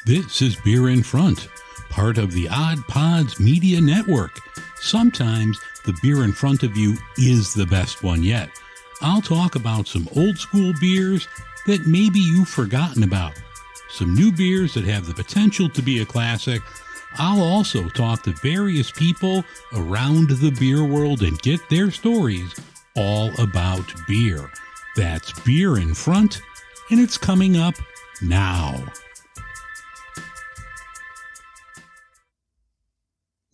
This is Beer in Front, part of the OddPods Media Network. Sometimes the beer in front of you is the best one yet. I'll talk about some old school beers that maybe you've forgotten about, some new beers that have the potential to be a classic. I'll also talk to various people around the beer world and get their stories all about beer. That's Beer in Front, and it's coming up now.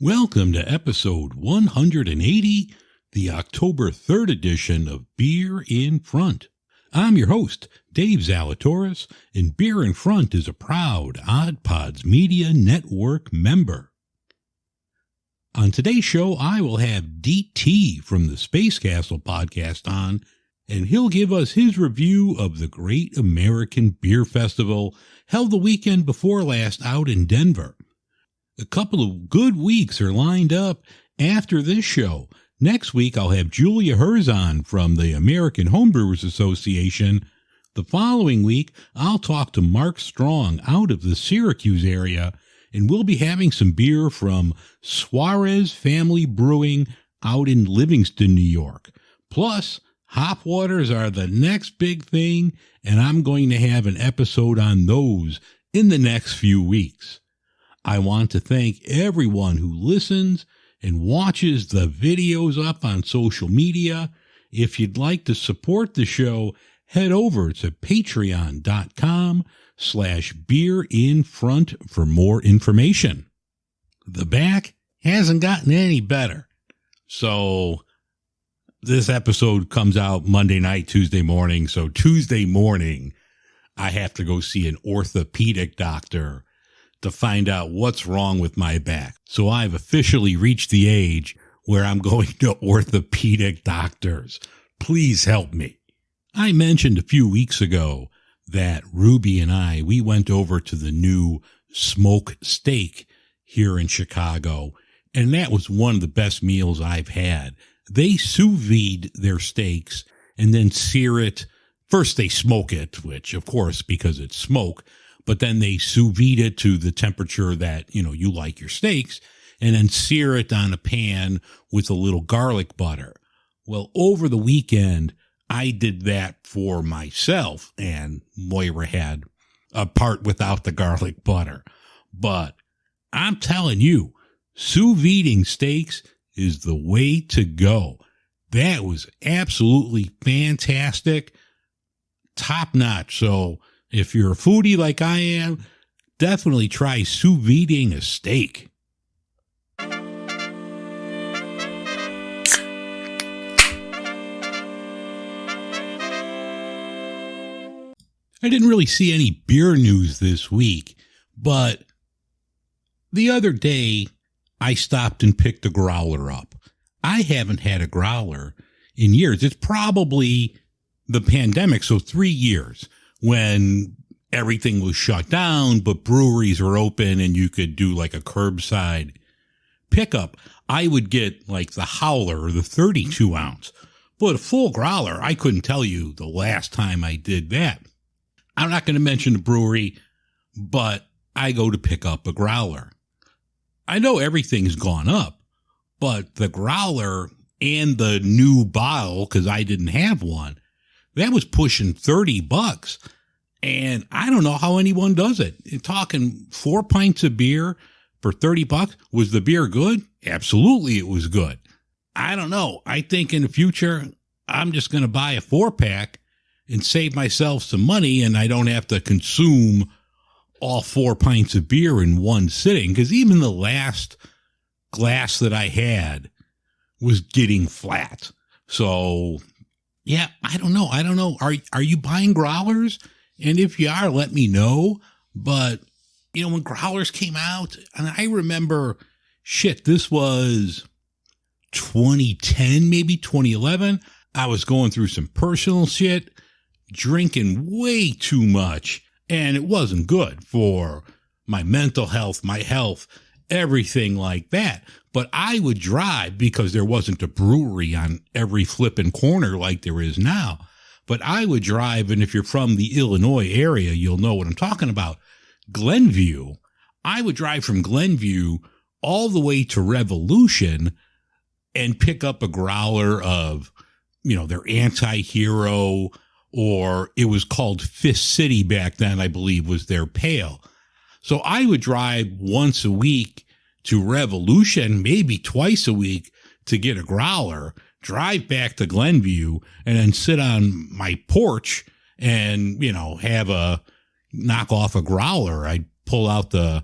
Welcome to episode 180, the October 3rd edition of Beer in Front. I'm your host, Dave Zalatoris, and Beer in Front is a proud OddPods Media Network member. On today's show, I will have DT from the Space Castle podcast on, and he'll give us his review of the Great American Beer Festival held the weekend before last out in Denver. A couple of good weeks are lined up after this show. Next week, I'll have Julia Herzon from the American Homebrewers Association. The following week, I'll talk to Mark Strong out of the Syracuse area, and we'll be having some beer from Suarez Family Brewing out in Livingston, New York. Plus, hop waters are the next big thing, and I'm going to have an episode on those in the next few weeks. I want to thank everyone who listens and watches the videos up on social media. If you'd like to support the show, head over to patreon.com/beerinfront for more information. The back hasn't gotten any better. So this episode comes out Monday night, Tuesday morning. So Tuesday morning, I have to go see an orthopedic doctor to find out what's wrong with my back. So I've officially reached the age where I'm going to orthopedic doctors. Please help me. I mentioned a few weeks ago that Ruby and we went over to the new Smoke Steak here in Chicago, and that was one of the best meals I've had. They sous vide their steaks and then sear it. First they smoke it, which of course, because it's smoke, but then they sous vide it to the temperature that, you like your steaks, and then sear it on a pan with a little garlic butter. Well, over the weekend, I did that for myself, and Moira had a part without the garlic butter. But I'm telling you, sous videing steaks is the way to go. That was absolutely fantastic, top notch. So if you're a foodie like I am, definitely try sous videing a steak. I didn't really see any beer news this week, but the other day I stopped and picked a growler up. I haven't had a growler in years. It's probably the pandemic, so 3 years. When everything was shut down, but breweries were open and you could do like a curbside pickup, I would get like the howler or the 32 ounce. But a full growler, I couldn't tell you the last time I did that. I'm not going to mention the brewery, but I go to pick up a growler. I know everything's gone up, but the growler and the new bottle, because I didn't have one, that was pushing $30. And I don't know how anyone does it. You're talking 4 pints of beer for $30. Was the beer good? Absolutely, it was good. I don't know. I think in the future, I'm just going to buy a 4-pack and save myself some money, and I don't have to consume all 4 pints of beer in one sitting, because even the last glass that I had was getting flat. So yeah, I don't know. Are you buying growlers? And if you are, let me know. But, when growlers came out, and I remember, this was 2010, maybe 2011. I was going through some personal shit, drinking way too much, and it wasn't good for my mental health, my health, everything like that. But I would drive, because there wasn't a brewery on every flipping corner like there is now. But I would drive, and if you're from the Illinois area, you'll know what I'm talking about. Glenview, I would drive from Glenview all the way to Revolution and pick up a growler of, their anti-hero, or it was called Fist City back then, I believe, was their pale. So I would drive once a week to Revolution, maybe twice a week, to get a growler, drive back to Glenview, and then sit on my porch and, knock off a growler. I'd pull out the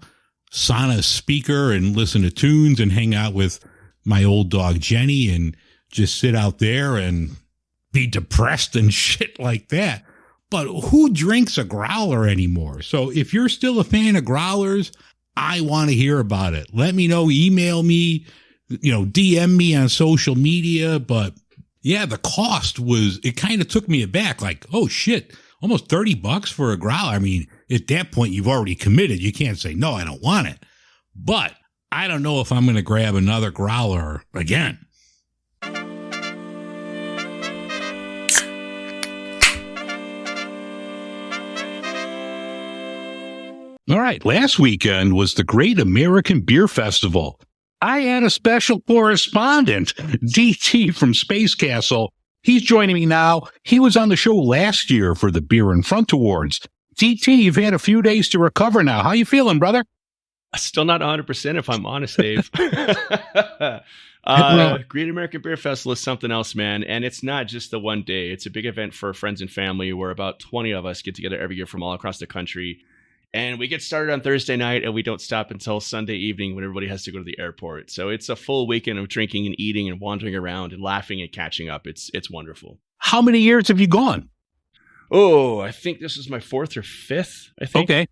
Sonos speaker and listen to tunes and hang out with my old dog Jenny and just sit out there and be depressed and shit like that. But who drinks a growler anymore? So if you're still a fan of growlers, I want to hear about it. Let me know, email me, DM me on social media. But yeah, the cost it kind of took me aback. Like, oh shit, almost $30 for a growler. I mean, at that point, you've already committed. You can't say, no, I don't want it. But I don't know if I'm going to grab another growler again. All right, last weekend was the Great American Beer Festival. I had a special correspondent, DT from Space Castle. He's joining me now. He was on the show last year for the Beer in Front Awards. DT, you've had a few days to recover now. How you feeling, brother? Still not 100% if I'm honest, Dave. Great American Beer Festival is something else, man. And it's not just the one day. It's a big event for friends and family where about 20 of us get together every year from all across the country. And we get started on Thursday night and we don't stop until Sunday evening when everybody has to go to the airport. So it's a full weekend of drinking and eating and wandering around and laughing and catching up. It's wonderful. How many years have you gone? Oh, I think this is my 4th or 5th, I think. Okay.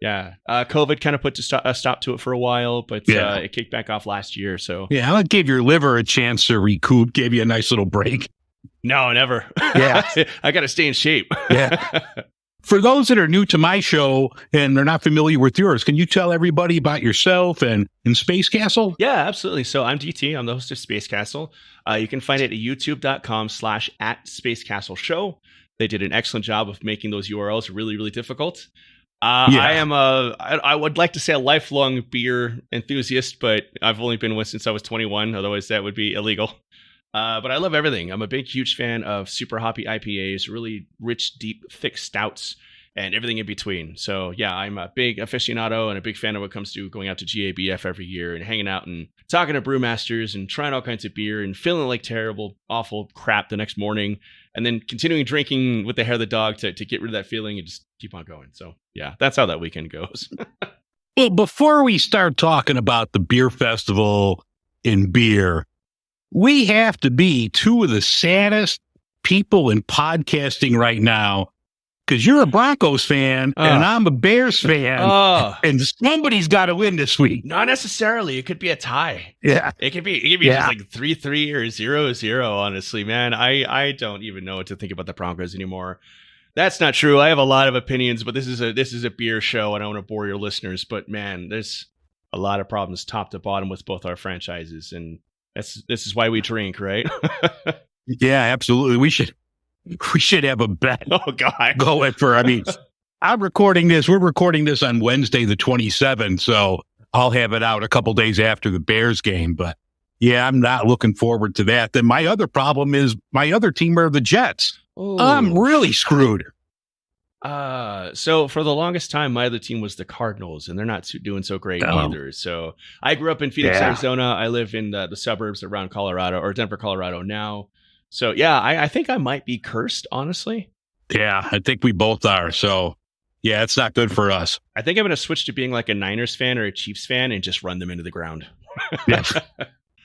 Yeah. COVID kind of put a stop to it for a while, but it kicked back off last year. So yeah, I gave your liver a chance to recoup, gave you a nice little break. No, never. Yeah. I got to stay in shape. Yeah. For those that are new to my show and they're not familiar with yours, can you tell everybody about yourself and Space Castle? Yeah, absolutely. So I'm DT. I'm the host of Space Castle. You can find it at youtube.com/@SpaceCastleShow. They did an excellent job of making those URLs really, really difficult. I would like to say a lifelong beer enthusiast, but I've only been one since I was 21. Otherwise, that would be illegal. But I love everything. I'm a big, huge fan of super hoppy IPAs, really rich, deep, thick stouts, and everything in between. So yeah, I'm a big aficionado and a big fan of what comes to going out to GABF every year and hanging out and talking to brewmasters and trying all kinds of beer and feeling like terrible, awful crap the next morning, and then continuing drinking with the hair of the dog to get rid of that feeling and just keep on going. So yeah, that's how that weekend goes. Well, before we start talking about the beer festival and beer, we have to be two of the saddest people in podcasting right now, because you're a Broncos fan and I'm a Bears fan, and somebody's got to win this week. Not necessarily. It could be a tie. Yeah, it could be just like 3-3 or 0-0. Honestly, man, I don't even know what to think about the Broncos anymore. That's not true. I have a lot of opinions, but this is a beer show, and I want to bore your listeners. But man, there's a lot of problems top to bottom with both our franchises, and this is why we drink, right? Yeah, absolutely. We should have a bet. Oh God, going for. I mean, I'm recording this. We're recording this on Wednesday, the 27th, so I'll have it out a couple days after the Bears game. But yeah, I'm not looking forward to that. Then my other problem is my other team are the Jets. Ooh. I'm really screwed. So for the longest time, my other team was the Cardinals, and they're not doing so great either. So I grew up in Phoenix, Arizona. I live in the suburbs around Colorado, or Denver, Colorado now. So yeah, I think I might be cursed, honestly. Yeah, I think we both are. So yeah, it's not good for us. I think I'm going to switch to being like a Niners fan or a Chiefs fan and just run them into the ground.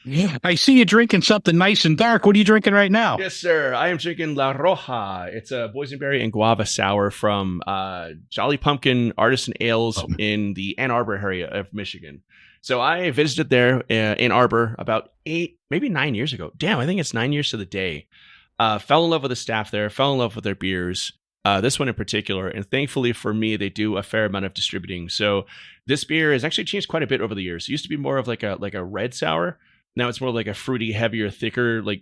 Yeah. I see you drinking something nice and dark. What are you drinking right now? Yes, sir. I am drinking La Roja. It's a boysenberry and guava sour from Jolly Pumpkin Artisan Ales in the Ann Arbor area of Michigan. So I visited there in Arbor about 8, maybe 9 years ago. Damn, I think it's 9 years to the day. Fell in love with the staff there, fell in love with their beers, this one in particular. And thankfully for me, they do a fair amount of distributing. So this beer has actually changed quite a bit over the years. It used to be more of like a red sour. Now it's more like a fruity, heavier, thicker, like,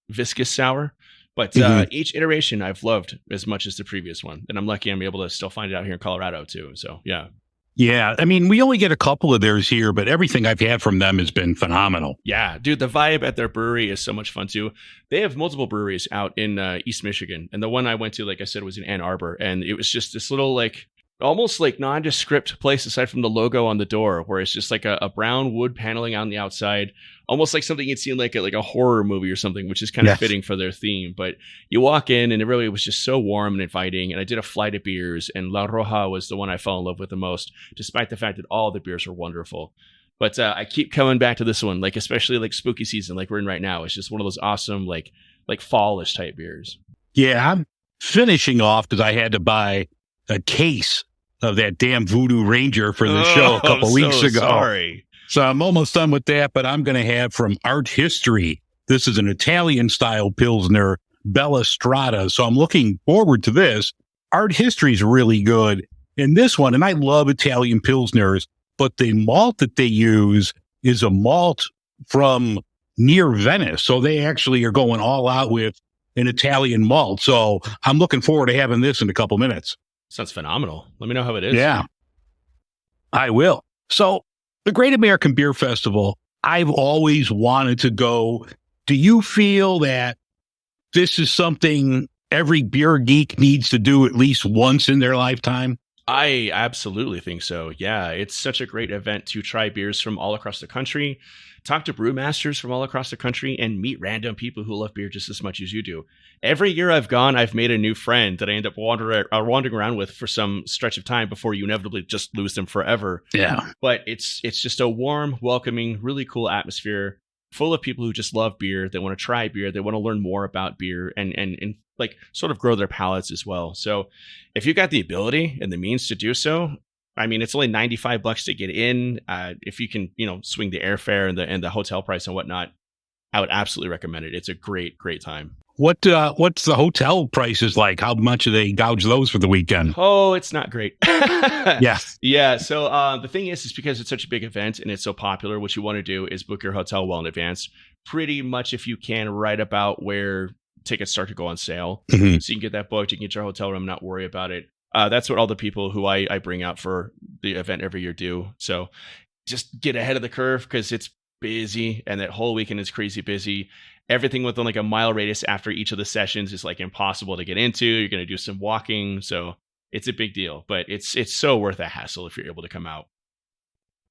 viscous sour. But each iteration I've loved as much as the previous one. And I'm lucky I'm able to still find it out here in Colorado too. So, yeah. Yeah. I mean, we only get a couple of theirs here, but everything I've had from them has been phenomenal. Yeah, dude, the vibe at their brewery is so much fun too. They have multiple breweries out in East Michigan. And the one I went to, like I said, was in Ann Arbor. And it was just this little, like, almost like nondescript place aside from the logo on the door, where it's just like a brown wood paneling on the outside, almost like something you'd see in like a horror movie or something, which is kind of fitting for their theme. But you walk in and it really was just so warm and inviting. And I did a flight of beers, and La Roja was the one I fell in love with the most, despite the fact that all the beers were wonderful. But I keep coming back to this one, like especially like spooky season, like we're in right now. It's just one of those awesome like fallish type beers. Yeah, I'm finishing off because I had to buy a case of that damn Voodoo Ranger for the show a couple weeks ago. Sorry. So I'm almost done with that, but I'm going to have from Art History. This is an Italian style Pilsner, Bella Strada. So I'm looking forward to this. Art History is really good in this one. And I love Italian Pilsners, but the malt that they use is a malt from near Venice. So they actually are going all out with an Italian malt. So I'm looking forward to having this in a couple minutes. Sounds phenomenal. Let me know how it is. Yeah, I will. So the Great American Beer Festival, I've always wanted to go. Do you feel that this is something every beer geek needs to do at least once in their lifetime? I absolutely think so. Yeah, it's such a great event to try beers from all across the country, talk to brewmasters from all across the country, and meet random people who love beer just as much as you do. Every year I've gone, I've made a new friend that I end up wandering around with for some stretch of time before you inevitably just lose them forever. Yeah. But it's just a warm, welcoming, really cool atmosphere full of people who just love beer. They want to try beer. They want to learn more about beer and like sort of grow their palates as well. So if you've got the ability and the means to do so, I mean, it's only $95 to get in. If you can, swing the airfare and the hotel price and whatnot, I would absolutely recommend it. It's a great, great time. What's the hotel prices like? How much do they gouge those for the weekend? Oh, it's not great. Yes. Yeah. So the thing is because it's such a big event and it's so popular, what you want to do is book your hotel well in advance. Pretty much if you can, right about where tickets start to go on sale. Mm-hmm. So you can get that booked, you can get your hotel room, not worry about it. That's what all the people who I bring out for the event every year do. So just get ahead of the curve because it's busy and that whole weekend is crazy busy. Everything within like a mile radius after each of the sessions is like impossible to get into. You're going to do some walking. So it's a big deal, but it's so worth a hassle if you're able to come out.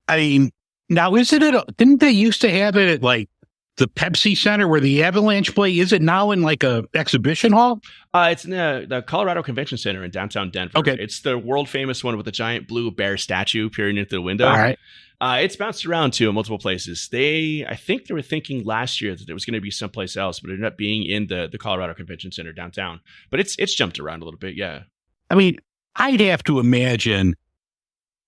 I mean, now didn't they used to have it at like the Pepsi Center where the Avalanche play? Is it now in like a exhibition hall? It's in the Colorado Convention Center in downtown Denver. Okay. It's the world famous one with the giant blue bear statue peering into the window. All right. It's bounced around to multiple places. I think they were thinking last year that it was going to be someplace else, but it ended up being in the Colorado Convention Center downtown. But it's jumped around a little bit, yeah. I mean, I'd have to imagine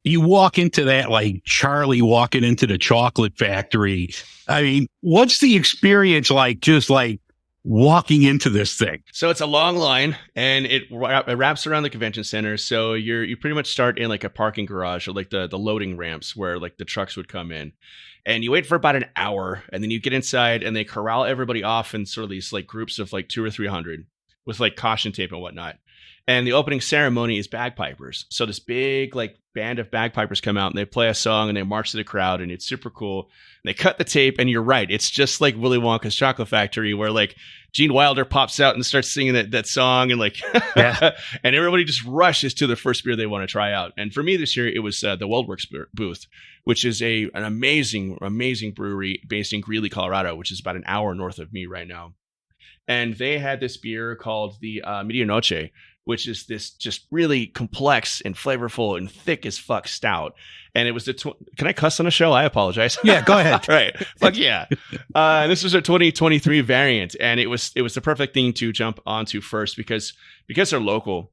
you walk into that like Charlie walking into the chocolate factory. I mean, what's the experience like just like walking into this thing? So it's a long line and it wraps around the convention center. So you pretty much start in like a parking garage or like the loading ramps where like the trucks would come in, and you wait for about an hour and then you get inside and they corral everybody off in sort of these like groups of like 200 or 300 with like caution tape and whatnot. And the opening ceremony is bagpipers. So this big like band of bagpipers come out and they play a song and they march to the crowd and it's super cool. And they cut the tape and you're right. It's just like Willy Wonka's Chocolate Factory where like Gene Wilder pops out and starts singing that song and like, Yeah. and everybody just rushes to their first beer they want to try out. And for me this year, it was the WeldWorks booth, which is an amazing, amazing brewery based in Greeley, Colorado, which is about an hour north of me right now. And they had this beer called the Medianoche, which is this just really complex and flavorful and thick as fuck stout. And it was can I cuss on a show? I apologize. Yeah, go ahead. Right. Fuck yeah. This was a 2023 variant. And it was the perfect thing to jump onto first because they're local.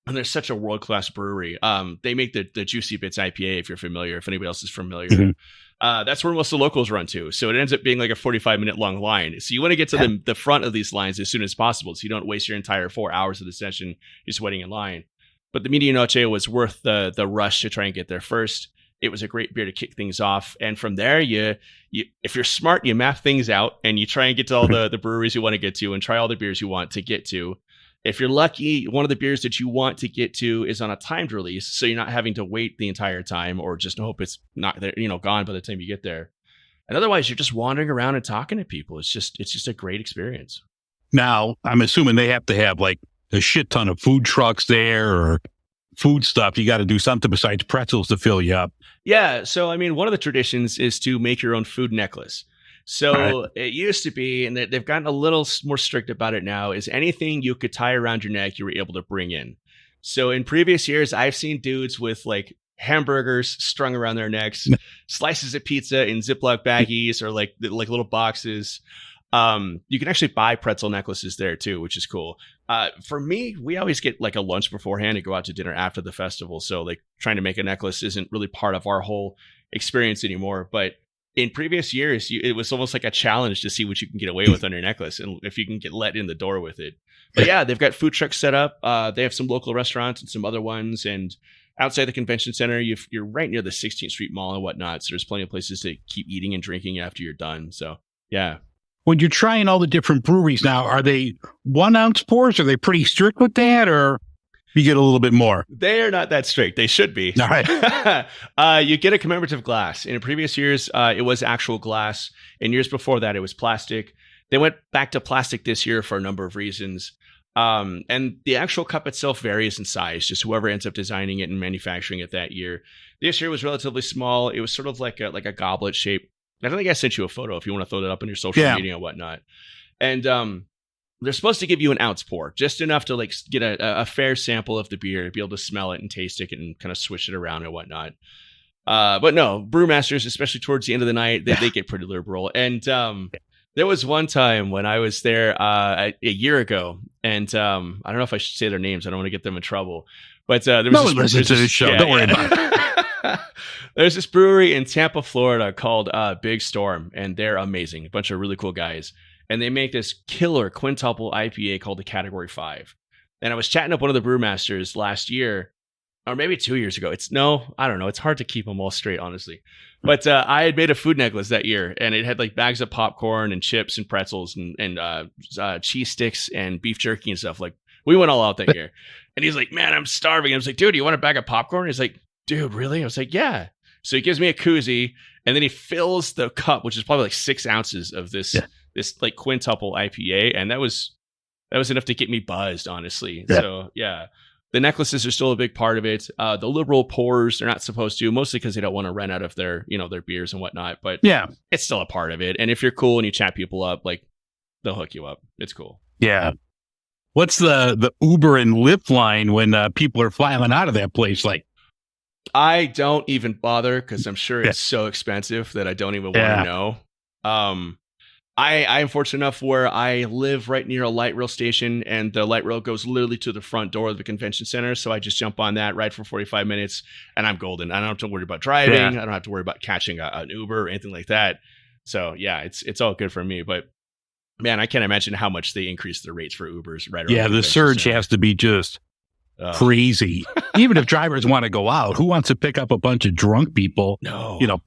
And they're such a world-class brewery. They make the Juicy Bits IPA, if you're familiar, if anybody else is familiar. Mm-hmm. That's where most of the locals run to. So it ends up being like a 45-minute long line. So you want to get to the front of these lines as soon as possible so you don't waste your entire 4 hours of the session just waiting in line. But the Medianoche was worth the rush to try and get there first. it was a great beer to kick things off. And from there, you if you're smart, you map things out and you try and get to all the breweries you want to get to and try all the beers you want to get to. If you're lucky, one of the beers that you want to get to is on a timed release, so you're not having to wait the entire time or just hope it's not there, gone by the time you get there. And otherwise, you're just wandering around and talking to people. It's just a great experience. Now, I'm assuming they have to have like a shit ton of food trucks there or food stuff. You got to do something besides pretzels to fill you up. Yeah. So, I mean, one of the traditions is to make your own food necklace. So It used to be, and they've gotten a little more strict about it now, is anything you could tie around your neck, you were able to bring in. So in previous years, I've seen dudes with like hamburgers strung around their necks, slices of pizza in Ziploc baggies or like little boxes. You can actually buy pretzel necklaces there too, which is cool. For me, we always get like a lunch beforehand and go out to dinner after the festival. So like trying to make a necklace isn't really part of our whole experience anymore. But in previous years, it was almost like a challenge to see what you can get away with on your necklace and if you can get let in the door with it. But yeah, they've got food trucks set up. They have some local restaurants and some other ones. And outside the convention center, you're right near the 16th Street Mall and whatnot. So there's plenty of places to keep eating and drinking after you're done. So yeah. When you're trying all the different breweries now, are they 1 ounce pours? Are they pretty strict with that, or you get a little bit more? They are not that strict. They should be. All right. You get a commemorative glass. In previous years, it was actual glass. In years before that, it was plastic. They went back to plastic this year for a number of reasons. And the actual cup itself varies in size, just whoever ends up designing it and manufacturing it that year. This year was relatively small. It was sort of like a goblet shape. I think I sent you a photo if you want to throw that up on your social media and whatnot. And they're supposed to give you an ounce pour, just enough to like get a fair sample of the beer, be able to smell it and taste it and kind of swish it around and whatnot. But no, brewmasters, especially towards the end of the night, they get pretty liberal. And there was one time when I was there a year ago, and I don't know if I should say their names. I don't want to get them in trouble. But there was no one listens to this show. Don't worry about it. There's this brewery in Tampa, Florida called Big Storm, and they're amazing. A bunch of really cool guys. And they make this killer quintuple IPA called the Category 5. And I was chatting up one of the brewmasters last year, or maybe 2 years ago. I don't know. It's hard to keep them all straight, honestly. But I had made a food necklace that year, and it had like bags of popcorn and chips and pretzels and cheese sticks and beef jerky and stuff. Like, we went all out that year. And he's like, man, I'm starving. I was like, dude, you want a bag of popcorn? He's like, dude, really? I was like, yeah. So he gives me a koozie, and then he fills the cup, which is probably like 6 ounces of this like quintuple IPA, and that was enough to get me buzzed, honestly. Yeah. So yeah, the necklaces are still a big part of it. The liberal pours, they're not supposed to, mostly because they don't want to run out of their their beers and whatnot. But yeah, it's still a part of it. And if you're cool and you chat people up, like they'll hook you up. It's cool. Yeah. What's the Uber and Lyft line when people are filing out of that place like? I don't even bother because I'm sure it's so expensive that I don't even want to know. I am fortunate enough where I live right near a light rail station, and the light rail goes literally to the front door of the convention center. So I just jump on that, ride for 45 minutes, and I'm golden. I don't have to worry about driving. I don't have to worry about catching an Uber or anything like that. So yeah, it's all good for me. But man, I can't imagine how much they increase the rates for Ubers right around the surge has to be just crazy. Even if drivers want to go out, who wants to pick up a bunch of drunk people,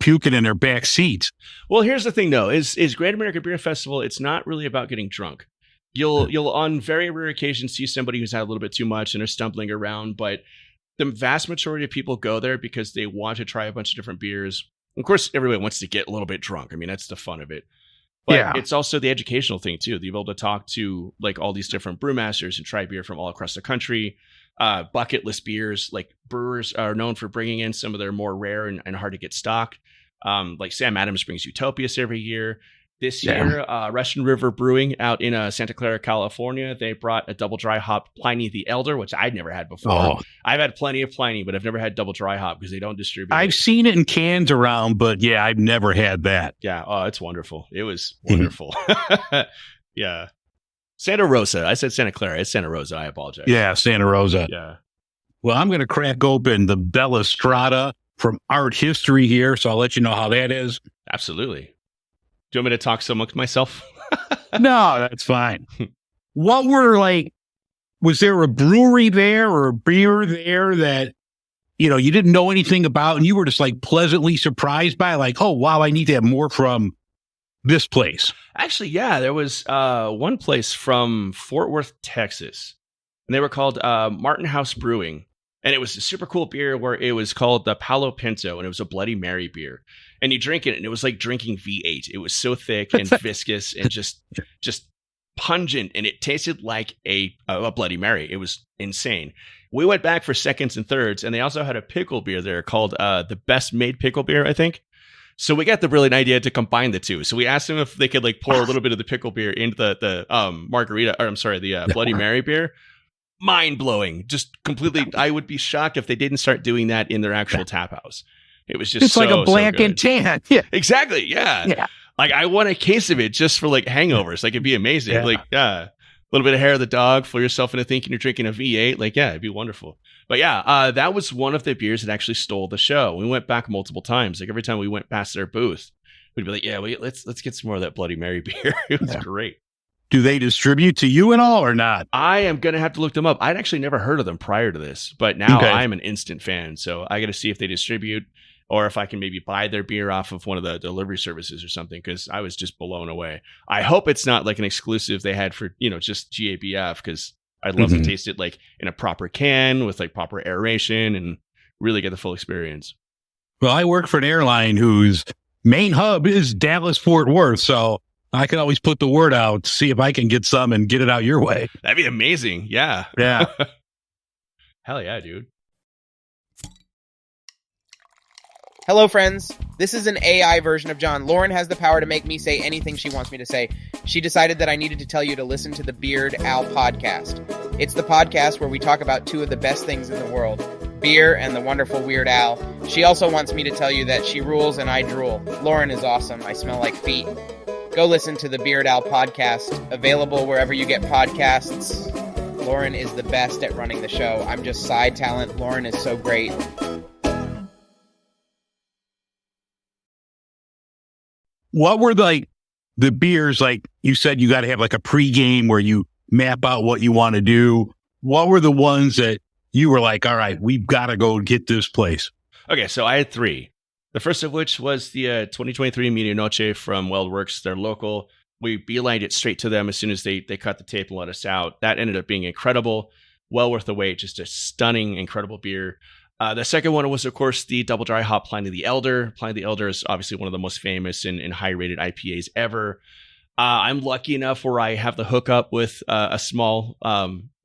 puking in their back seats? Well, here's the thing, though, is Great American Beer Festival, it's not really about getting drunk. You'll on very rare occasions see somebody who's had a little bit too much and are stumbling around, but the vast majority of people go there because they want to try a bunch of different beers. Of course, everybody wants to get a little bit drunk. I mean, that's the fun of it. But it's also the educational thing, too. You'll be able to talk to like all these different brewmasters and try beer from all across the country. Bucket list beers, like brewers are known for bringing in some of their more rare and hard to get stock. Like Sam Adams brings Utopias every year. This year, Russian River Brewing out in Santa Clara, California, they brought a double dry hop Pliny the Elder, which I'd never had before. Oh. I've had plenty of Pliny, but I've never had double dry hop because they don't distribute I've seen it in cans around, but I've never had that. Yeah. Oh, it's wonderful. It was wonderful. Yeah. Santa Rosa. I said Santa Clara. It's Santa Rosa. I apologize. Yeah, Santa Rosa. Yeah. Well, I'm going to crack open the Bella Strada from Art History here, so I'll let you know how that is. Absolutely. Do you want me to talk so much myself? No, that's fine. Was there a brewery there or a beer there that you didn't know anything about, and you were just like pleasantly surprised by, like, oh, wow, I need to have more from this place? Actually, yeah, there was one place from Fort Worth, Texas, and they were called Martin House Brewing. And it was a super cool beer where it was called the Palo Pinto, and it was a Bloody Mary beer. And you drink it, and it was like drinking V8. It was so thick and viscous and just pungent, and it tasted like a Bloody Mary. It was insane. We went back for seconds and thirds, and they also had a pickle beer there called the Best Made Pickle Beer, I think. So we got the brilliant idea to combine the two. So we asked them if they could like pour a little bit of the pickle beer into the margarita, or I'm sorry, the Bloody Mary beer. Mind blowing, just completely. I would be shocked if they didn't start doing that in their actual tap house. It was just it's like a black and tan. Yeah, exactly. Yeah. Like I want a case of it just for like hangovers. Like it'd be amazing. Yeah. Like a little bit of hair of the dog, fool yourself into thinking you're drinking a V8. Like it'd be wonderful. But that was one of the beers that actually stole the show. We went back multiple times. Like every time we went past their booth, we'd be like, let's get some more of that Bloody Mary beer. It was great. Do they distribute to you and all or not? I am going to have to look them up. I'd actually never heard of them prior to this, but now I'm an instant fan. So I got to see if they distribute or if I can maybe buy their beer off of one of the delivery services or something, because I was just blown away. I hope it's not like an exclusive they had for, just GABF, because I'd love to taste it like in a proper can with like proper aeration and really get the full experience. Well, I work for an airline whose main hub is Dallas, Fort Worth. So I can always put the word out, see if I can get some and get it out your way. That'd be amazing. Yeah. Yeah. Hell yeah, dude. Hello, friends. This is an AI version of John. Lauren has the power to make me say anything she wants me to say. She decided that I needed to tell you to listen to the Beard Al podcast. It's the podcast where we talk about two of the best things in the world, beer and the wonderful Weird Al. She also wants me to tell you that she rules and I drool. Lauren is awesome. I smell like feet. Go listen to the Beard Al podcast, available wherever you get podcasts. Lauren is the best at running the show. I'm just side talent. Lauren is so great. What were the beers, like you said, you got to have like a pregame where you map out what you want to do. What were the ones that you were like, all right, we've got to go get this place? Okay, so I had three. The first of which was the 2023 Media Noche from WeldWorks. They're local. We beelined it straight to them as soon as they cut the tape and let us out. That ended up being incredible. Well worth the wait. Just a stunning, incredible beer. The second one was, of course, the Double Dry Hop Pliny the Elder. Pliny the Elder is obviously one of the most famous and high-rated IPAs ever. I'm lucky enough where I have the hookup with a small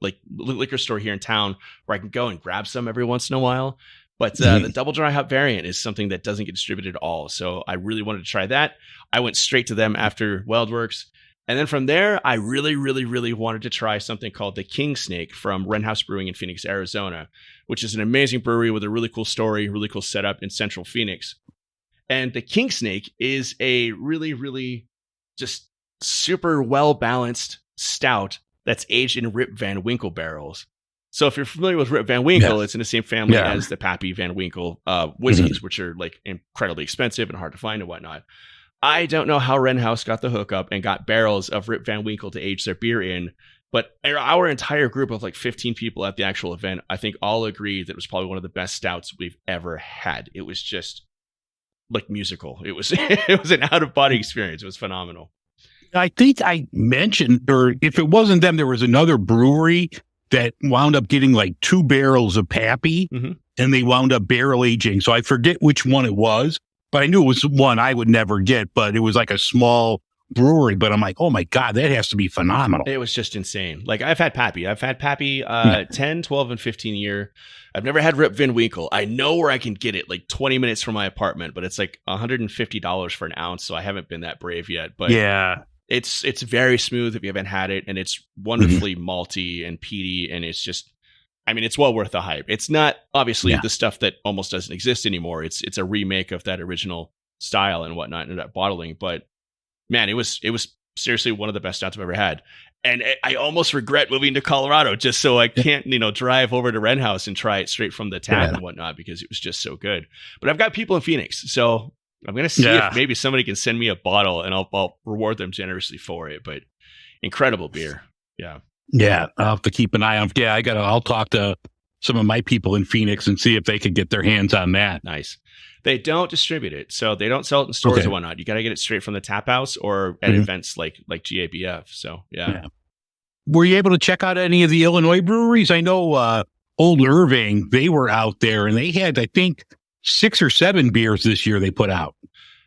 liquor store here in town where I can go and grab some every once in a while. But the Double Dry Hop variant is something that doesn't get distributed at all. So I really wanted to try that. I went straight to them after WeldWorks. And then from there, I really, really, really wanted to try something called the King Snake from Wren House Brewing in Phoenix, Arizona, which is an amazing brewery with a really cool story, really cool setup in central Phoenix. And the King Snake is a really, really just super well-balanced stout that's aged in Rip Van Winkle barrels. So if you're familiar with Rip Van Winkle, it's in the same family as the Pappy Van Winkle whiskeys, which are like incredibly expensive and hard to find and whatnot. I don't know how Wren House got the hookup and got barrels of Rip Van Winkle to age their beer in, but our entire group of like 15 people at the actual event, I think all agreed that it was probably one of the best stouts we've ever had. It was just like musical. It was an out-of-body experience. It was phenomenal. I think I mentioned, or if it wasn't them, there was another brewery that wound up getting like 2 barrels of Pappy, and they wound up barrel aging. So I forget which one it was, but I knew it was one I would never get, but it was like a small brewery. But I'm like, oh my God, that has to be phenomenal. It was just insane. Like I've had Pappy 10, 12, and 15 year. I've never had Rip Van Winkle. I know where I can get it, like 20 minutes from my apartment, but it's like $150 for an ounce. So I haven't been that brave yet, but yeah. It's very smooth if you haven't had it, and it's wonderfully malty and peaty, and it's just, I mean, it's well worth the hype. It's not obviously the stuff that almost doesn't exist anymore. It's a remake of that original style and whatnot and that bottling, but man, it was seriously one of the best stouts I've ever had. And I almost regret moving to Colorado just so I can't, drive over to Wren House and try it straight from the tap and whatnot, because it was just so good. But I've got people in Phoenix, so I'm going to see if maybe somebody can send me a bottle and I'll reward them generously for it. But incredible beer. Yeah. Yeah. I'll have to keep an eye on. Yeah. I'll talk to some of my people in Phoenix and see if they could get their hands on that. Nice. They don't distribute it, so they don't sell it in stores or whatnot. You got to get it straight from the tap house or at events like GABF. So yeah. Were you able to check out any of the Illinois breweries? I know Old Irving, they were out there and they had, I think, 6 or 7 beers this year they put out.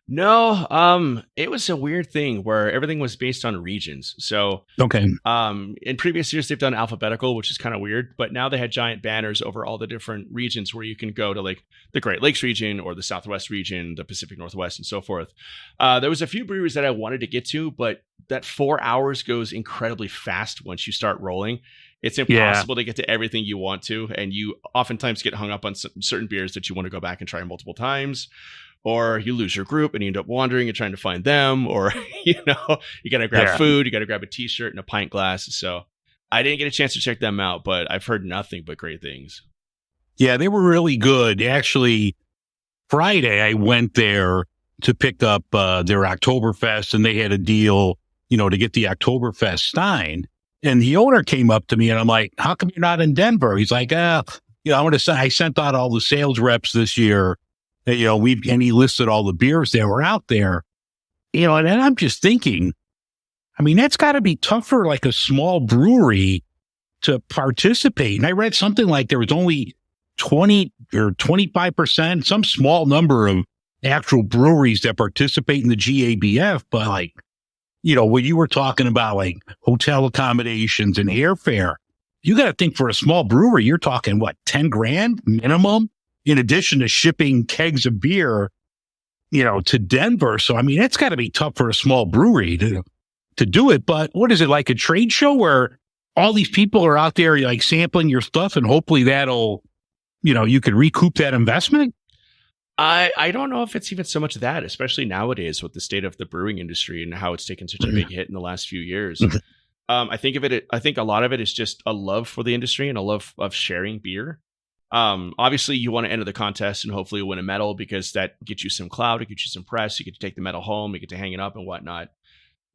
No, it was a weird thing where everything was based on regions. So, in previous years, they've done alphabetical, which is kind of weird, but now they had giant banners over all the different regions where you can go to like the Great Lakes region or the Southwest region, the Pacific Northwest, and so forth. There was a few breweries that I wanted to get to, but that 4 hours goes incredibly fast once you start rolling. It's impossible to get to everything you want to, and you oftentimes get hung up on certain beers that you want to go back and try multiple times. Or you lose your group and you end up wandering and trying to find them, or, you got to grab food, you got to grab a t-shirt and a pint glass. So I didn't get a chance to check them out, but I've heard nothing but great things. Yeah, they were really good. Actually, Friday, I went there to pick up their Oktoberfest, and they had a deal, to get the Oktoberfest Stein. And the owner came up to me and I'm like, how come you're not in Denver? He's like, I sent out all the sales reps this year. And he listed all the beers that were out there, and then I'm just thinking, I mean, that's got to be tough for like a small brewery to participate. And I read something like there was only 20 or 25%, some small number of actual breweries that participate in the GABF. But like, when you were talking about like hotel accommodations and airfare, you got to think for a small brewery, you're talking what, $10,000 minimum? In addition to shipping kegs of beer, to Denver. So, I mean, it's got to be tough for a small brewery to do it. But what is it, like a trade show where all these people are out there like sampling your stuff and hopefully that'll, you could recoup that investment? I don't know if it's even so much that, especially nowadays with the state of the brewing industry and how it's taken such a big hit in the last few years. I think a lot of it is just a love for the industry and a love of sharing beer. Obviously you want to enter the contest and hopefully win a medal because that gets you some clout, it gets you some press, you get to take the medal home, you get to hang it up and whatnot.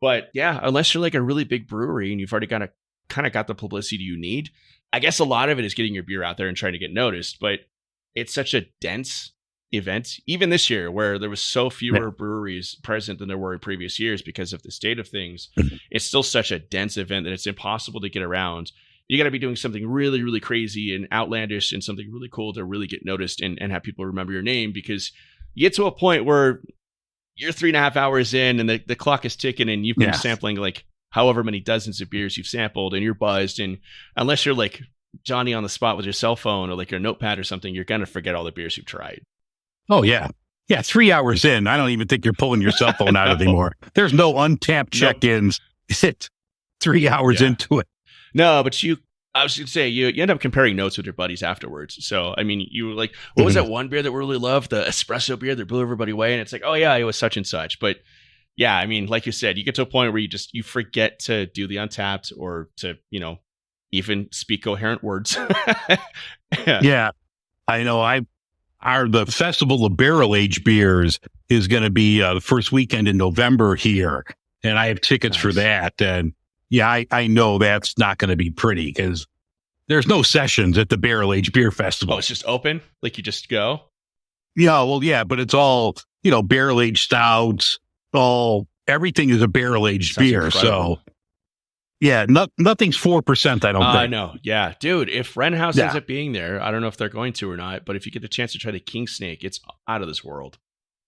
But yeah, unless you're like a really big brewery and you've already got the publicity you need, I guess a lot of it is getting your beer out there and trying to get noticed. But it's such a dense event, even this year where there was so fewer breweries present than there were in previous years because of the state of things. It's still such a dense event that it's impossible to get around. You got to be doing something really, really crazy and outlandish and something really cool to really get noticed and have people remember your name, because you get to a point where you're 3.5 hours in and the clock is ticking and you've been sampling like however many dozens of beers you've sampled and you're buzzed. And unless you're like Johnny on the spot with your cell phone or like your notepad or something, you're going to forget all the beers you've tried. Oh, yeah. Yeah, 3 hours in, I don't even think you're pulling your cell phone out anymore. There's no untapped check-ins. It's 3 hours into it. No, but I was going to say, you end up comparing notes with your buddies afterwards. So, I mean, you were like, what was that one beer that we really loved? The espresso beer that blew everybody away. And it's like, oh, yeah, it was such and such. But yeah, I mean, like you said, you get to a point where you forget to do the untapped or to, even speak coherent words. Yeah, I know. The Festival of Barrel Aged Beers is going to be the first weekend in November here. And I have tickets for that. And yeah, I know that's not going to be pretty because there's no sessions at the Barrel Aged Beer Festival. Oh, it's just open? Like you just go? Yeah, well, yeah, but it's all, barrel aged stouts, everything is a barrel aged beer. Incredible. So yeah, nothing's 4%, I don't think. I know. Yeah, dude, if Wren House ends up being there, I don't know if they're going to or not, but if you get the chance to try the King Snake, it's out of this world.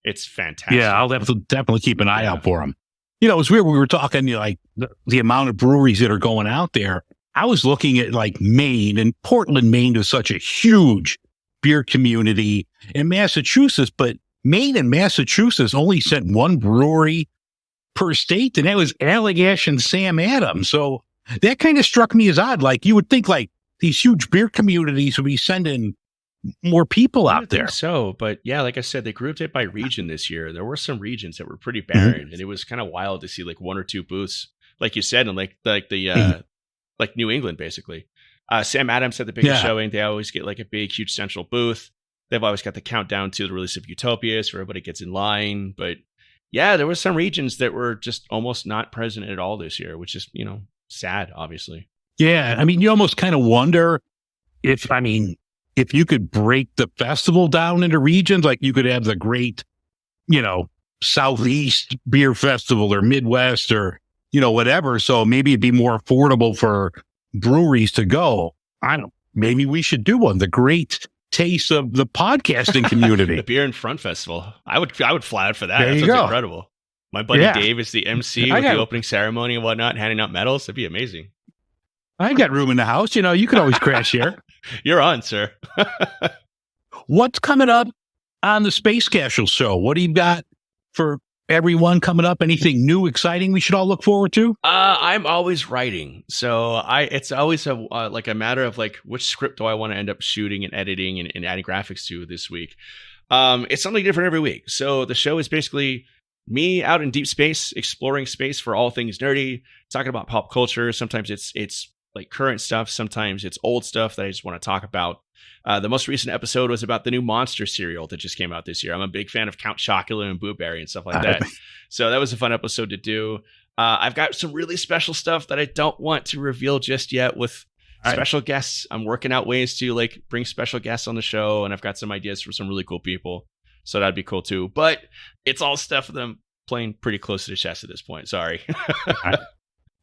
It's fantastic. Yeah, I'll definitely keep an eye out for them. It's weird. We were talking like the amount of breweries that are going out there. I was looking at like Maine, and Portland, Maine is such a huge beer community, in Massachusetts, but Maine and Massachusetts only sent one brewery per state, and that was Allagash and Sam Adams. So that kind of struck me as odd. Like you would think like these huge beer communities would be sending more people out there. So, but yeah, like I said, they grouped it by region this year. There were some regions that were pretty barren, and it was kind of wild to see like one or two booths, like you said, and like the like New England basically. Sam Adams had the biggest showing. They always get like a big, huge central booth. They've always got the countdown to the release of Utopias where everybody gets in line. But yeah, there were some regions that were just almost not present at all this year, which is sad, obviously. Yeah, I mean, you almost kind of wonder if if you could break the festival down into regions, like you could have the great, Southeast beer festival or Midwest or, whatever. So maybe it'd be more affordable for breweries to go. I don't know. Maybe we should do one. The great taste of the podcasting community. The Beer in Front Festival. I would fly out for that. There That you sounds go. incredible. My buddy Dave is the MC with got- the opening ceremony and whatnot, handing out medals. That'd be amazing. I got room in the house. You could always crash here. You're on, sir. What's coming up on the Space Casual show? What do you got for everyone coming up? Anything new, exciting we should all look forward to? I'm always writing, so it's always a matter of like which script do I want to end up shooting and editing and adding graphics to this week. It's something different every week. So the show is basically me out in deep space, exploring space for all things nerdy, talking about pop culture. Sometimes it's like current stuff. Sometimes it's old stuff that I just want to talk about. The most recent episode was about the new Monster cereal that just came out this year. I'm a big fan of Count Chocula and Blueberry and stuff like that. So that was a fun episode to do. I've got some really special stuff that I don't want to reveal just yet with special guests. I'm working out ways to like bring special guests on the show, and I've got some ideas for some really cool people. So that'd be cool too. But it's all stuff that I'm playing pretty close to the chest at this point. Sorry.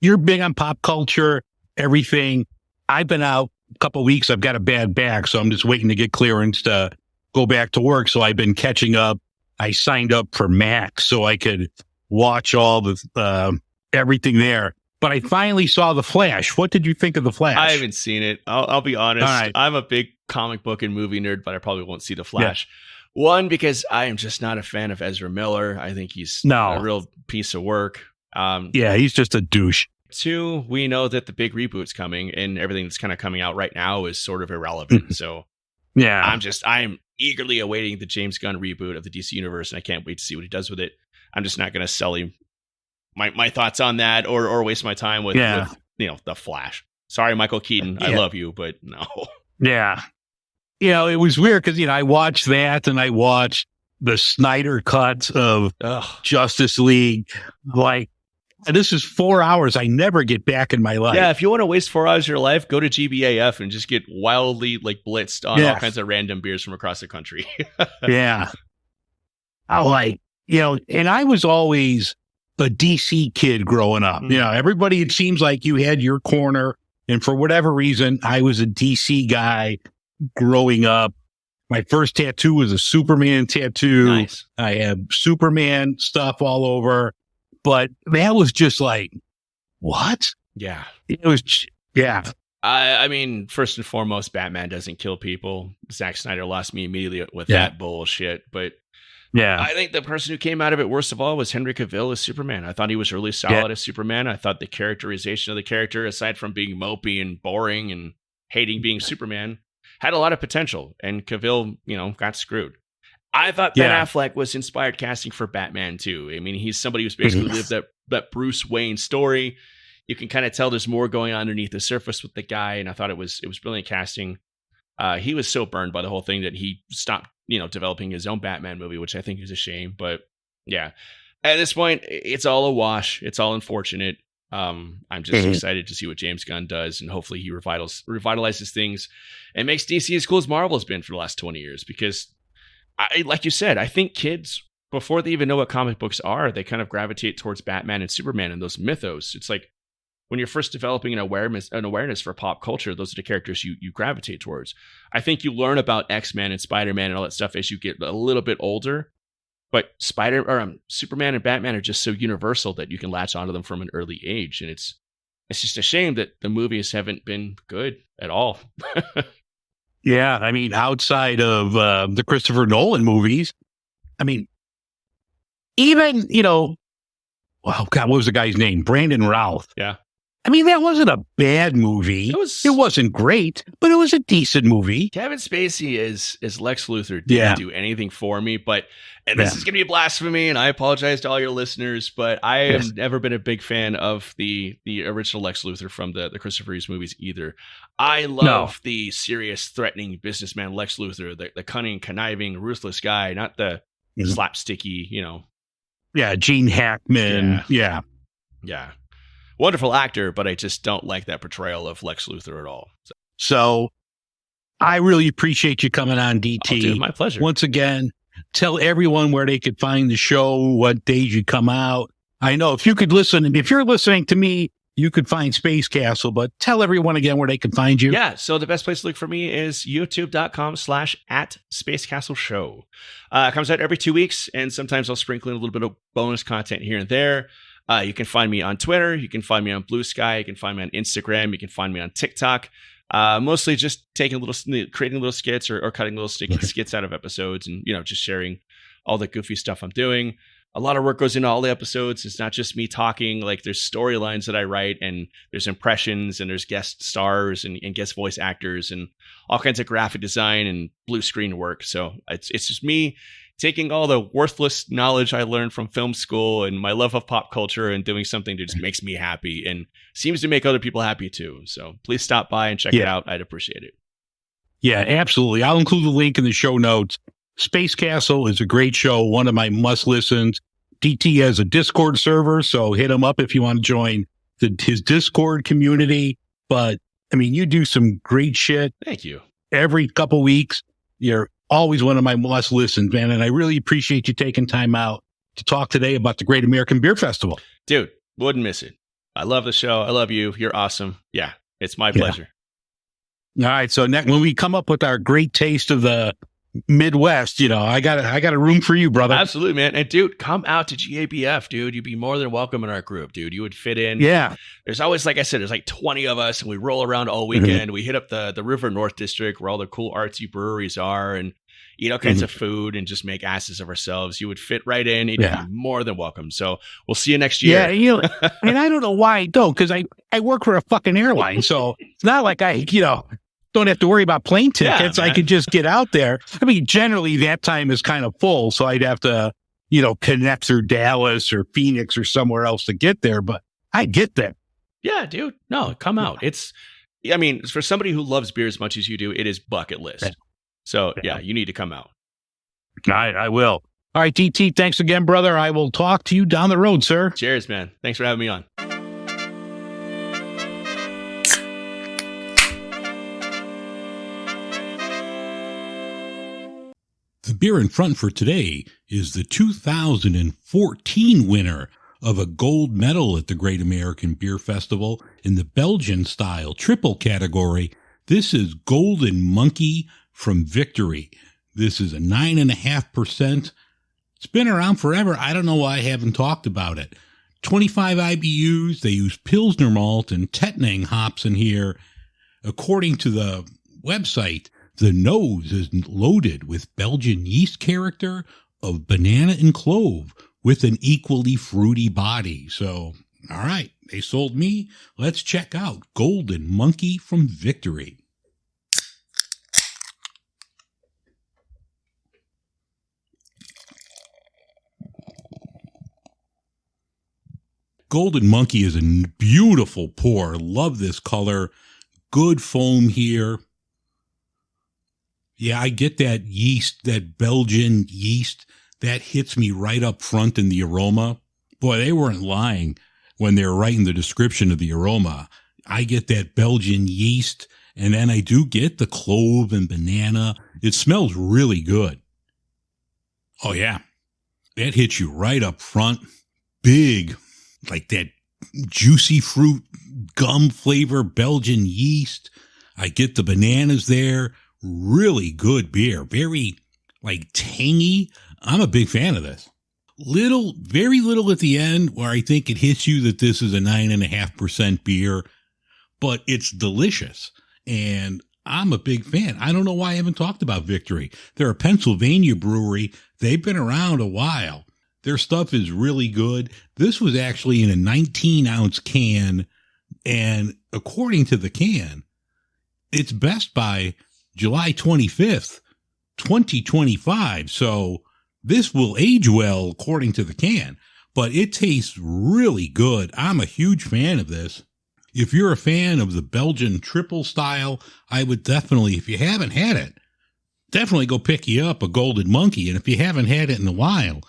You're big on pop culture, everything. I've been out a couple of weeks. I've got a bad back, so I'm just waiting to get clearance to go back to work. So I've been catching up. I signed up for Max so I could watch all the everything there. But I finally saw The Flash. What did you think of The Flash? I haven't seen it. I'll be honest. Right. I'm a big comic book and movie nerd, but I probably won't see The Flash. Yeah. One, because I am just not a fan of Ezra Miller. I think he's a real piece of work. He's just a douche. Two, we know that the big reboot's coming, and everything that's kind of coming out right now is sort of irrelevant. So I'm eagerly awaiting the James Gunn reboot of the DC universe, and I can't wait to see what he does with it. I'm just not going to sell him my thoughts on that or waste my time with The Flash. Sorry, Michael Keaton. I love you, but no. Yeah. It was weird because, I watched that and I watched the Snyder cut of Justice League. Like, this is 4 hours I never get back in my life. Yeah, if you want to waste 4 hours of your life, go to GBAF and just get wildly like blitzed on all kinds of random beers from across the country. Yeah. And I was always a DC kid growing up. Everybody, it seems like you had your corner. And for whatever reason, I was a DC guy growing up. My first tattoo was a Superman tattoo. Nice. I have Superman stuff all over. But that was just like, what? Yeah. It was, I mean, first and foremost, Batman doesn't kill people. Zack Snyder lost me immediately with that bullshit. But I think the person who came out of it worst of all was Henry Cavill as Superman. I thought he was really solid as Superman. I thought the characterization of the character, aside from being mopey and boring and hating being Superman, had a lot of potential. And Cavill, got screwed. I thought Ben Affleck was inspired casting for Batman too. I mean, he's somebody who's basically lived that Bruce Wayne story. You can kind of tell there's more going on underneath the surface with the guy, and I thought it was brilliant casting. He was so burned by the whole thing that he stopped, developing his own Batman movie, which I think is a shame. But yeah, at this point, it's all a wash. It's all unfortunate. I'm just excited to see what James Gunn does, and hopefully he revitalizes things and makes DC as cool as Marvel has been for the last 20 years. Because like you said, I think kids, before they even know what comic books are, they kind of gravitate towards Batman and Superman and those mythos. It's like when you're first developing an awareness for pop culture, those are the characters you gravitate towards. I think you learn about X-Men and Spider-Man and all that stuff as you get a little bit older. But Superman and Batman are just so universal that you can latch onto them from an early age. And it's just a shame that the movies haven't been good at all. Yeah, I mean, outside of the Christopher Nolan movies, I mean, even, what was the guy's name? Brandon Routh. Yeah. I mean, that wasn't a bad movie. It wasn't great, but it was a decent movie. Kevin Spacey as Lex Luthor didn't do anything for me, and this is going to be blasphemy, and I apologize to all your listeners, but I have never been a big fan of the original Lex Luthor from the Christopher Reeves movies either. I love the serious, threatening businessman Lex Luthor, the cunning, conniving, ruthless guy, not the slapsticky, Yeah, Gene Hackman. Yeah. Wonderful actor, but I just don't like that portrayal of Lex Luthor at all. So I really appreciate you coming on, DT. Oh, dude, my pleasure. Once again, tell everyone where they could find the show, what days you come out. I know if you're listening to me, you could find Space Castle, but tell everyone again where they can find you. Yeah, so the best place to look for me is youtube.com/@SpaceCastleShow. It comes out every 2 weeks, and sometimes I'll sprinkle in a little bit of bonus content here and there. You can find me on Twitter. You can find me on Blue Sky. You can find me on Instagram. You can find me on TikTok. Mostly just creating little skits or cutting little skits out of episodes and, just sharing all the goofy stuff I'm doing. A lot of work goes into all the episodes. It's not just me talking. Like, there's storylines that I write, and there's impressions, and there's guest stars and guest voice actors and all kinds of graphic design and blue screen work. So it's just me taking all the worthless knowledge I learned from film school and my love of pop culture and doing something that just makes me happy and seems to make other people happy too. So please stop by and check it out. I'd appreciate it. Yeah, absolutely. I'll include the link in the show notes. Space Castle is a great show, one of my must-listens. DT has a Discord server, so hit him up if you want to join his Discord community. But, I mean, you do some great shit. Thank you. Every couple weeks, you're always one of my must-listens, man, and I really appreciate you taking time out to talk today about the Great American Beer Festival. Dude, wouldn't miss it. I love the show. I love you. You're awesome. Yeah, it's my pleasure. All right, so when we come up with our great taste of the Midwest, I got a room for you, brother. Absolutely, man. And dude, come out to GABF, dude. You'd be more than welcome in our group, dude. You would fit in. Yeah. There's always, like I said, there's like 20 of us, and we roll around all weekend. We hit up the River North District where all the cool artsy breweries are and eat all kinds of food and just make asses of ourselves. You would fit right in. You'd be more than welcome. So we'll see you next year. Yeah, and I don't know why I don't, because I work for a fucking airline, so it's not like I, don't have to worry about plane tickets. I could just get out there. I mean, generally that time is kind of full, so I'd have to, connect through Dallas or Phoenix or somewhere else to get there, but I get there. Yeah, dude. No, come out. For somebody who loves beer as much as you do, it is bucket list. So yeah, you need to come out. I will. All right, DT, thanks again, brother. I will talk to you down the road, sir. Cheers, man. Thanks for having me on. The beer in front for today is the 2014 winner of a gold medal at the Great American Beer Festival in the Belgian style Tripel category. This is Golden Monkey from Victory. This is a 9.5%. It's been around forever. I don't know why I haven't talked about it. 25 IBUs. They use Pilsner malt and Tettnang hops in here. According to the website, the nose is loaded with Belgian yeast character of banana and clove with an equally fruity body. So, all right, they sold me. Let's check out Golden Monkey from Victory. Golden Monkey is a beautiful pour. Love this color. Good foam here. Yeah, I get that yeast, that Belgian yeast. That hits me right up front in the aroma. Boy, they weren't lying when they were writing the description of the aroma. I get that Belgian yeast, and then I do get the clove and banana. It smells really good. Oh, yeah. That hits you right up front. Big, like that juicy fruit, gum flavor, Belgian yeast. I get the bananas there. Really good beer. Very, tangy. I'm a big fan of this. Very little at the end where I think it hits you that this is a 9.5% beer, but it's delicious. And I'm a big fan. I don't know why I haven't talked about Victory. They're a Pennsylvania brewery. They've been around a while. Their stuff is really good. This was actually in a 19-ounce can, and according to the can, it's best by July 25th, 2025. So this will age well according to the can, but it tastes really good. I'm a huge fan of this. If you're a fan of the Belgian Tripel style, I would definitely, if you haven't had it, definitely go pick you up a Golden Monkey. And if you haven't had it in a while,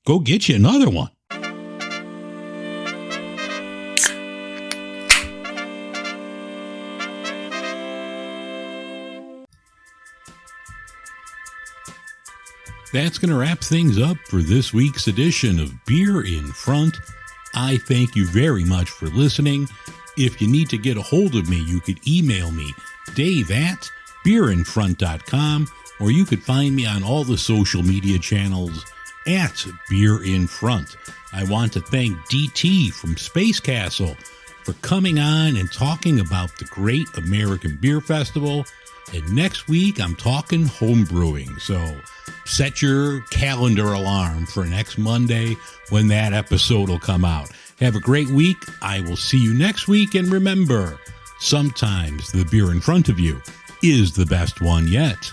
go get you another one. that's going to wrap things up for this week's edition of Beer in Front. I thank you very much for listening. If you need to get a hold of me, you could email me, dave@beerinfront.com, or you could find me on all the social media channels at Beer in Front. I want to thank DT from Space Castle for coming on and talking about the Great American Beer Festival. And next week, I'm talking home brewing. So set your calendar alarm for next Monday when that episode will come out. Have a great week. I will see you next week. And remember, sometimes the beer in front of you is the best one yet.